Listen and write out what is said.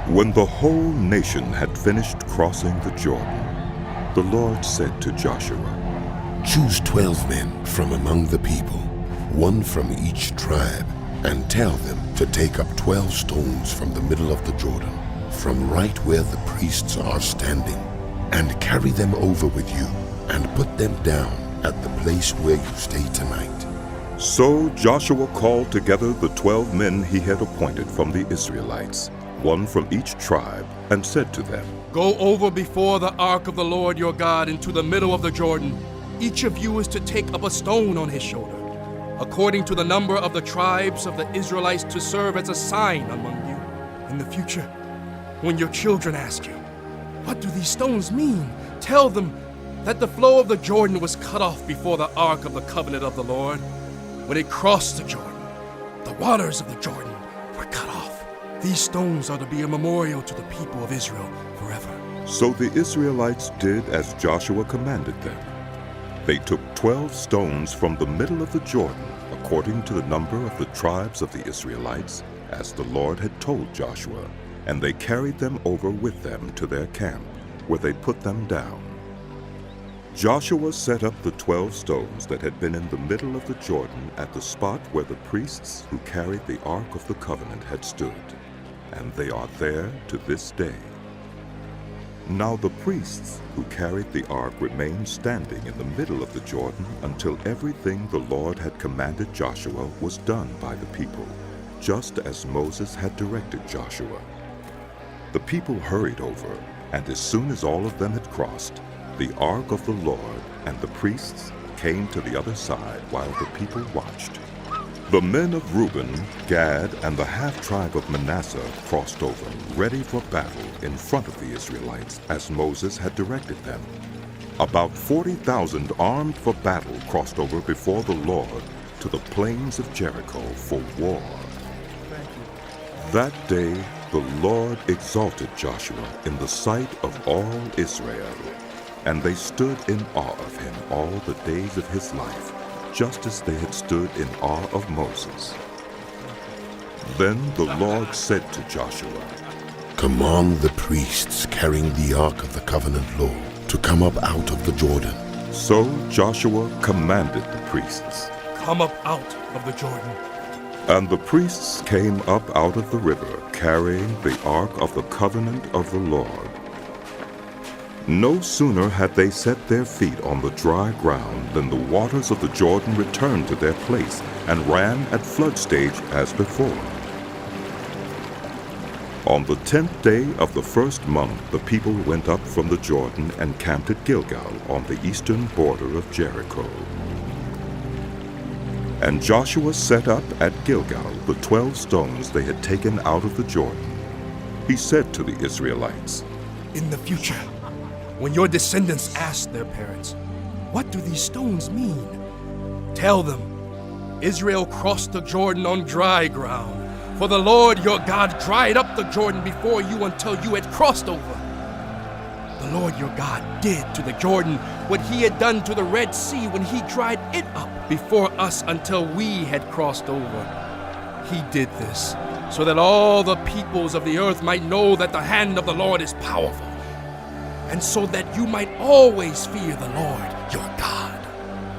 When the whole nation had finished crossing the Jordan, the Lord said to Joshua, "Choose 12 men from among the people, one from each tribe, and tell them to take up 12 stones from the middle of the Jordan, from right where the priests are standing, and carry them over with you, and put them down at the place where you stay tonight." So Joshua called together the 12 men he had appointed from the Israelites, one from each tribe, and said to them, "Go over before the ark of the Lord your God into the middle of the Jordan. Each of you is to take up a stone on his shoulder, according to the number of the tribes of the Israelites, to serve as a sign among you. In the future, when your children ask you, 'What do these stones mean?' tell them that the flow of the Jordan was cut off before the ark of the covenant of the Lord. When it crossed the Jordan, the waters of the Jordan were cut off. These stones are to be a memorial to the people of Israel forever." So the Israelites did as Joshua commanded them. They took 12 stones from the middle of the Jordan, according to the number of the tribes of the Israelites, as the Lord had told Joshua, and they carried them over with them to their camp, where they put them down. Joshua set up the 12 stones that had been in the middle of the Jordan at the spot where the priests who carried the Ark of the Covenant had stood, and they are there to this day. Now the priests who carried the ark remained standing in the middle of the Jordan until everything the Lord had commanded Joshua was done by the people, just as Moses had directed Joshua. The people hurried over, and as soon as all of them had crossed, the ark of the Lord and the priests came to the other side while the people watched. The men of Reuben, Gad, and the half-tribe of Manasseh crossed over, ready for battle in front of the Israelites, as Moses had directed them. About 40,000 armed for battle crossed over before the Lord to the plains of Jericho for war. That day the Lord exalted Joshua in the sight of all Israel, and they stood in awe of him all the days of his life, just as they had stood in awe of Moses. Then the Lord said to Joshua, "Command the priests carrying the Ark of the Covenant law to come up out of the Jordan." So Joshua commanded the priests. "Come up out of the Jordan." And the priests came up out of the river, carrying the Ark of the Covenant of the Lord. No sooner had they set their feet on the dry ground than the waters of the Jordan returned to their place and ran at flood stage as before. On the 10th day of the first month, the people went up from the Jordan and camped at Gilgal on the eastern border of Jericho. And Joshua set up at Gilgal the 12 stones they had taken out of the Jordan. He said to the Israelites, "In the future, when your descendants ask their parents, 'What do these stones mean?' tell them, 'Israel crossed the Jordan on dry ground, for the Lord your God dried up the Jordan before you until you had crossed over. The Lord your God did to the Jordan what he had done to the Red Sea when he dried it up before us until we had crossed over. He did this so that all the peoples of the earth might know that the hand of the Lord is powerful, and so that you might always fear the Lord your God.